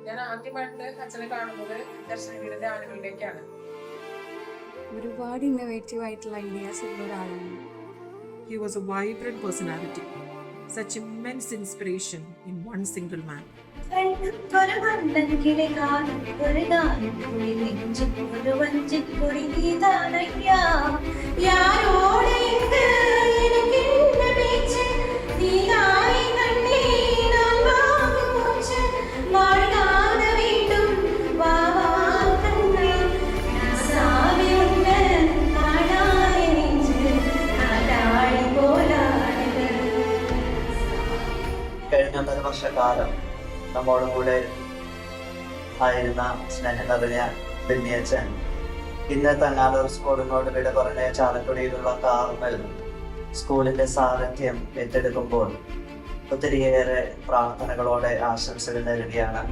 ഞാൻ ആദ്യമായിട്ട് അച്ഛനെ കാണുന്നത് ദർശനഗിരി ധ്യാനങ്ങളിലേക്കാണ്. ഒരുപാട് ഇന്നോവേറ്റീവ് ആയിട്ടുള്ള ഐഡിയാസ് ഉള്ള ഒരാളാണ്. He was a vibrant personality, such immense inspiration in one single man. കഴിഞ്ഞ 1 വർഷക്കാലം നമ്മോട് കൂടെ ആയിരുന്ന സ്നേഹനവന ബെന്നിയച്ചൻ ഇന്ന് തന്നാലൂർ സ്കൂളിനോട് വിട പറഞ്ഞ ചാലക്കുടിയിലുള്ള കാർമൽ സ്കൂളിന്റെ സാരഥ്യം ഏറ്റെടുക്കുമ്പോൾ ഒത്തിരിയേറെ പ്രാർത്ഥനകളോടെ ആശംസകൾ നേരുകയാണ്.